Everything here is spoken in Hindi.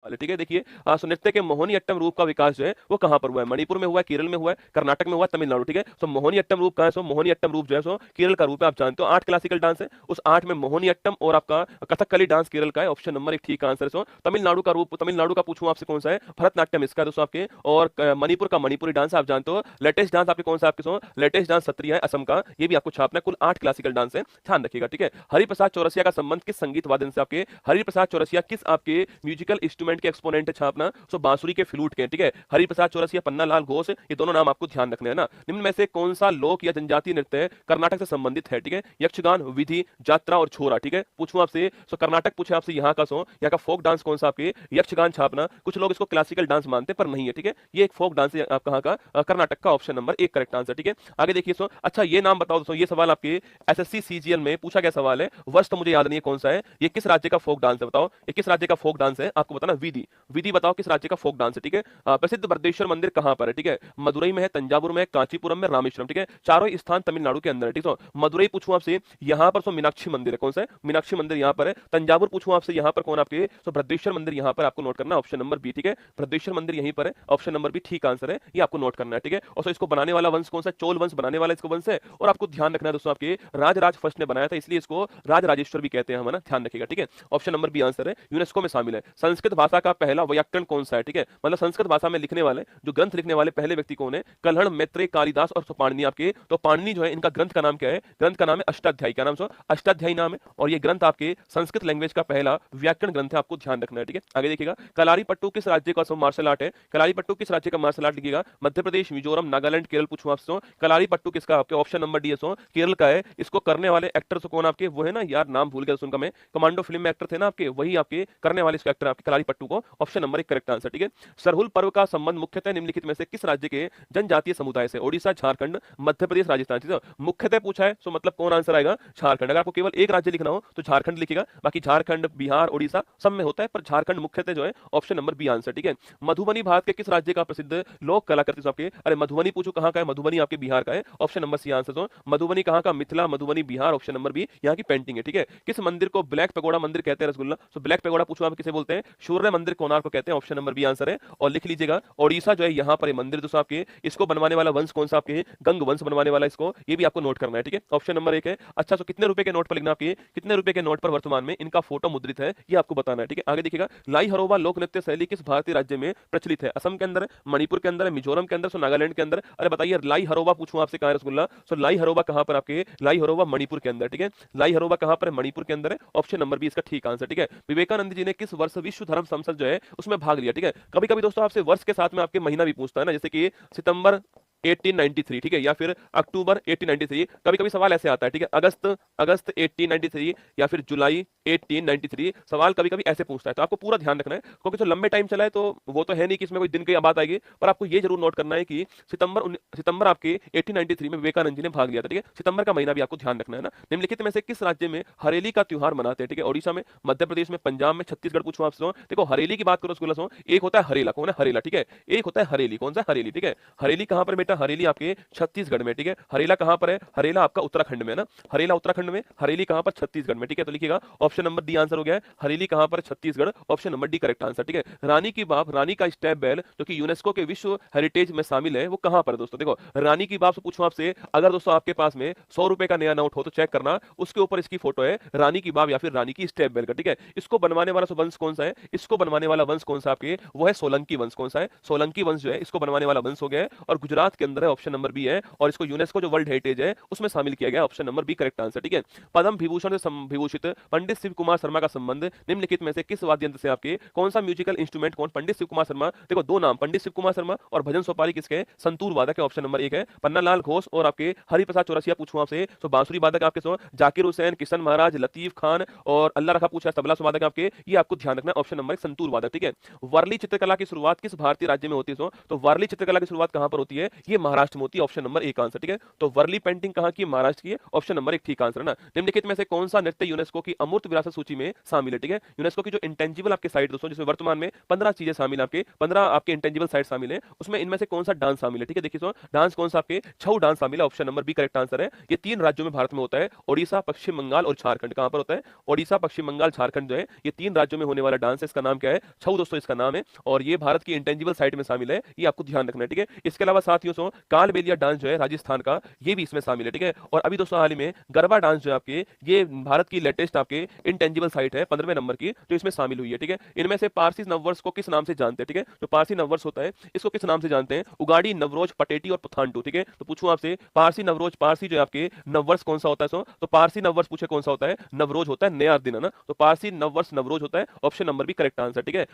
सवाल है, ठीक है। देखिए सो नृत्य के मोहिनीअट्टम रूप का विकास जो है वो कहाँ पर हुआ है? मणिपुर में हुआ है, केरल में हुआ है, कर्नाटक में हुआ है, तमिलनाडु, ठीक है। सो मोहिनीअट्टम रूप कहाँ है? सो मोहिनीअट्टम रूप जो है सो केरल का रूप है, आप जानते हो। 8 क्लासिकल डांस है, उस 8 में मोहिनीअट्टम और आपका कथकली डांस केरल का है। ऑप्शन नंबर 1 ठीक आंसर है। सो तमिलनाडु का रूप, तमिलनाडु का पूछूं आपसे कौन सा है? भरतनाट्यम इसका है दोस्तों आपके। और मणिपुर का मणिपुरी डांस आप जानते हो। लेटेस्ट डांस आपके कौन सा? आपके सो लेटेस्ट डांस सत्रिया है असम का, ये भी आपको छापना है। कुल 8 क्लासिकल डांस है, ध्यान रखिएगा, ठीक है। हरिप्रसाद चौरसिया का संबंध किस संगीत वादन से? आपके हरिप्रसाद चौरसिया किस आपके म्यूजिकल इंस्ट्रूमेंट के एक्सपोनेंट है छापना? सो बांसुरी के फ्लूट के, ठीक है। हरिप्रसाद चौरसिया, पन्नालाल घोष, ये दोनों नाम आपको ध्यान रखने हैं ना। निम्न में से कौन सा लोक या जनजातीय नृत्य कर्नाटक से संबंधित है? ठीक है, यक्षगान, विधि, जात्रा और छोरा, ठीक है। पूछूं आपसे, सो कर्नाटक पूछे आपसे यहाँ का, सो यहाँ का फोक डांस कौन सा? आपके यक्षगान छापना। कुछ लोग इसको क्लासिकल डांस मानते हैं पर नहीं है, ठीक है। ये एक फोक डांस है, आप कहाँ का? कर्नाटक का। ऑप्शन नंबर 1 करेक्ट आंसर, ठीक है। आगे देखिए सो, अच्छा ये नाम बताओ दोस्तों, ये सवाल आपके एसएससी सीजीएल में पूछा गया सवाल है। वर्ष तो मुझे याद नहीं है कौन सा है। ये किस राज्य का फोक डांस है? बताओ ये किस राज्य का फोक डांस है, आपको बताना। विधि, विधि बताओ किस राज्य का फोक डांस है, ठीक है। प्रसिद्ध बृहदेश्वर मंदिर कहां पर है? ठीक है, मदुरई में है, तंजावुर में है, कांचीपुरम में, रामेश्वरम, ठीक है। चारों स्थान तमिलनाडु के अंदर है, ठीक है। मदुरई पूछूं आपसे, यहाँ पर सो मीनाक्षी मंदिर है, कौन सा है? मीनाक्षी मंदिर यहाँ पर है। तंजावुर पूछूं आपसे, यहाँ पर कौन आपके? सो बृहदेश्वर मंदिर यहाँ पर आपको नोट करना, ऑप्शन नंबर बी, ठीक है। बृहदेश्वर मंदिर यहीं पर है, ऑप्शन नंबर बी ठीक आंसर है, ये आपको नोट करना है, ठीक है। और इसको बनाने वाला वंश कौन सा? चोल वंश बनाने वाला इसको वंश है। और आपको ध्यान रखना है दोस्तों, आपके राजराज फर्स्ट ने बनाया था, इसलिए इसको राजराजेश्वर भी कहते हैं हम, है ना, ध्यान रखिएगा, ठीक है। ऑप्शन नंबर बी आंसर है, यूनेस्को में शामिल है। संस्कृत भाषा का पहला व्याकरण कौन सा है? ठीक है, मतलब संस्कृत भाषा में लिखने वाले, जो ग्रंथ लिखने वाले पहले व्यक्ति कौन है? कल्हड़, मैत्रेय, कालिदास और पाणिनि आपके। तो पाणिनि जो है, इनका ग्रंथ का नाम क्या है? ग्रंथ का नाम है अष्टाध्यायी। क्या नाम? सो अष्टाध्यायी नाम है। और ये ग्रंथ आपके संस्कृत लैंग्वेज का पहला व्याकरण ग्रंथ है, आपको ध्यान रखना है, ठीक है। आगे देखिएगा, कलारीपट्टू किस राज्य का मार्शल आर्ट है? कलारीपट्टू किस राज्य का मार्शल आर्ट लिखिएगा? मध्य प्रदेश, मिजोरम, नागालैंड, केरल पूछूं आपसे। कलारीपट्टू किसका? आपके ऑप्शन नंबर डी है, सो केरल का है। इसको करने वाले एक्टर कौन आपके? वो है ना यार, नाम भूल गया सुनकर मैं, कमांडो फिल्म में एक्टर थे ना आपके, वही आपके करने वाले इसको एक्टर आपके कलारीपट्टू को। ऑप्शन नंबर 1 करेक्ट आंसर, ठीक है। सरहुल पर्व का संबंध मुख्यतः निम्नलिखित में से किस राज्य के जनजातीय समुदाय से? ओडिशा, झारखंड, मध्य प्रदेश, राजस्थान, ठीक है। मुख्यतः पूछा है, सो मतलब कौन आंसर आएगा? झारखंड। अगर आपको केवल एक राज्य लिखना हो तो झारखंड लिखिएगा, बाकी झारखंड, बिहार, ओडिशा सब में होता है, पर झारखंड मुख्यतः जो है, ऑप्शन नंबर बी आंसर, ठीक है। मधुबनी भारत के किस राज्य का प्रसिद्ध लोक कलाकृति आपके? अरे मधुबनी पूछो कहां का है? मधुबनी आपके बिहार का है, ऑप्शन नंबर सी आंसर। तो मधुबनी कहां का? Mithila, Madhubani, Bihar, option number B यहाँ की पेंटिंग है, ठीक है। किस मंदिर को ब्लैक पैगोडा मंदिर कहते हैं? रसगुल्ला। सो ब्लैक पैगोडा पूछो आप किसे बोलते हैं? सूर्य मंदिर कोणार्क को कहते हैं, ऑप्शन नंबर बी आंसर है। और लिख लीजिएगा, ओडिशा जो है यहाँ पर मंदिर दोस्तों आपके, इसको बनवाने वाला वंश कौन सा? आपके गंग वंश बनवाने वाला, इसको ये भी आपको नोट करना है, ठीक है। ऑप्शन नंबर 1 है। अच्छा, सो कितने रुपए के नोट पर लिखना? आपके कितने रुपए के नोट पर वर्तमान में इनका फोटो मुद्रित है, ये आपको बताना है, ठीक है। आगे देखिएगा, लाई हरोबा लोक नृत्य शैली किस भारतीय राज्य में प्रचलित है? असम के अंदर है, मणिपुर के अंदर है, मिजोरम के अंदर, सो नागालैंड के अंदर। अरे बताइए, लाई हरोबा पूछूं आपसे कहां है? रसगुल्ला। सो लाई हरोबा कहां पर? आपके लाई हरोबा मणिपुर के अंदर, ठीक है। लाई हरोबा कहां पर है? मणिपुर के अंदर है, ऑप्शन नंबर बी इसका ठीक आंसर, ठीक है। विवेकानंद जी ने किस वर्ष विश्व धर्म संसद जो है उसमें भाग लिया? ठीक है, कभी कभी दोस्तों आपसे वर्ष के साथ में आपके महीना भी पूछता है ना, जैसे कि सितंबर 1893, ठीक है, या फिर अक्टूबर 1893। कभी कभी सवाल ऐसे आता है, ठीक है, अगस्त अगस्त 1893 या फिर जुलाई 1893। सवाल कभी कभी ऐसे पूछता है, तो आपको पूरा ध्यान रखना है, क्योंकि जो लंबे टाइम चला है तो वो तो है नहीं कि इसमें कोई दिन की बात आएगी, पर आपको ये जरूर नोट करना है कि सितंबर आपके 1893 में विवेकानंद जी ने भाग लिया था, ठीक है। सितंबर का महीना भी आपको ध्यान रखना है ना। निम्नलिखित में से किस राज्य में हरेली का त्योहार मनाते हैं? ठीक है, ओडिशा में, मध्य प्रदेश में, पंजाब में, छत्तीसगढ़ पूछूं आपसे। देखो हरेली की बात करो स्कूल से, एक होता है हरेला, कौन है? हरेला, ठीक है। एक होता है हरेली, कौन सा? हरेली, ठीक है। हरेली कहां पर बेटा? हरेली आपके छत्तीसगढ़ में, ठीक है। हरेला कहां पर है? हरेला आपका उत्तराखंड में है ना, हरेला उत्तराखंड में, हरेली कहां पर? छत्तीसगढ़ में, ठीक है। तो लिखिएगा, ऑप्शन नंबर डी आंसर हो गया है, हरेली कहां पर? Chhattisgarh, option number D correct answer, ठीक है। रानी की बाप, रानी का स्टेप बेल जो कि यूनेस्को के विश्व हेरिटेज में शामिल है, वो कहां पर है दोस्तों? देखो रानी की बाप से पूछूं आपसे, अगर दोस्तों आपके पास में 100 रुपए का नया नोट हो तो चेक करना, उसके ऊपर इसकी फोटो है रानी की बाप या फिर रानी की स्टेप बेल का, ठीक है। इसको बनवाने वाला वंश कौन सा है? इसको बनवाने वाला वंश कौन सा आपके? वो है सोलंकी वंश। कौन सा है? सोलंकी वंश जो है इसको बनवाने वाला वंश हो गया है, और गुजरात के अंदर है, ऑप्शन नंबर बी है। और इसको यूनेस्को जो वर्ल्ड हेरिटेज है उसमें शामिल किया गया, option number B correct answer, ठीक है। पद्म विभूषण से विभूषित पंडित शिव कुमार शर्मा का संबंध निम्नलिखित में से किस वाद्य यंत्र से? आपके कौन सा म्यूजिकल इंस्ट्रूमेंट? कौन? पंडित शिव कुमार शर्मा। देखो दो नाम, पंडित शिव कुमार शर्मा और भजन सोपारी किसके हैं? संतूर वादक है, ऑप्शन नंबर 1 है। पन्नालाल घोष और आपके हरिप्रसाद चौरसिया पूछूं आपसे, तो बांसुरी वादक आपके सो जाकिर हुसैन, किशन महाराज, लतीफ खान और अल्लाह रखा पूछा तबला वादक आपके, ये आपको ध्यान रखना है, ऑप्शन नंबर 1 संतूर वादक, ठीक है। वर्ली चित्रकला की शुरुआत किस भारतीय राज्य में होती है? तो वर्ली चित्रकला की शुरुआत कहां पर होती है? ये महाराष्ट्र में होती है, ऑप्शन नंबर एक आंसर, ठीक है। तो वर्ली पेंटिंग कहाँ की, महाराष्ट्र की है, ऑप्शन नंबर एक ठीक आंसर है ना। निम्नलिखित में से कौन सा नृत्य यूनेस्को की अमूर्त विरासत सूची में शामिल है, ठीक है। यूनेस्को की जो इंटेंजिबल आपके साइट दोस्तों, जिसमें वर्तमान में 15 चीजें शामिल है, आपके 15 आपके इंटेंजिबल साइट शामिल है, उसमें इनमें से कौन सा डांस शामिल है, ठीक है। देखिए सो डांस कौन सा, आपके छऊ डांस शामिल है, option number B correct answer है। ये 3 राज्यों में भारत में होता है, ओडिशा, पश्चिम बंगाल और झारखंड। कहां पर होता है, ओडिशा, पश्चिम बंगाल, झारखंड जो है, ये 3 राज्यों में होने वाला डांस है, इसका नाम क्या है, छऊ दोस्तों इसका नाम है, और ये भारत की इंटेंजिबल साइट में शामिल है, ये आपको ध्यान रखना है, ठीक है। इसके अलावा साथियों सो कालबेलिया डांस जो है राजस्थान का, ये भी इसमें शामिल है, ठीक है। और अभी दोस्तों हाल ही में गरबा डांस जो है आपके, ये भारत की लेटेस्ट आपके इंटेंजिबल साइट है 15वें नंबर की, तो इसमें शामिल हुई है, ठीक है। इनमें से पारसी नववर्ष को किस नाम से जानते हैं, ठीक है। जो पारसी नववर्ष होता है इसको किस नाम से जानते हैं, उगाड़ी, नवरोज, पटेटी और पुथांडू, ठीक है। तो पूछूं आपसे पारसी नवरोज, पारसी जो है आपके नववर्ष कौन सा होता है, सो तो पारसी नववर्ष पूछे कौन सा होता है, नवरोज होता है, नया दिन है ना, तो पारसी नववर्ष नवरोज होता है, ऑप्शन नंबर भी करेक्ट आंसर, ठीक है।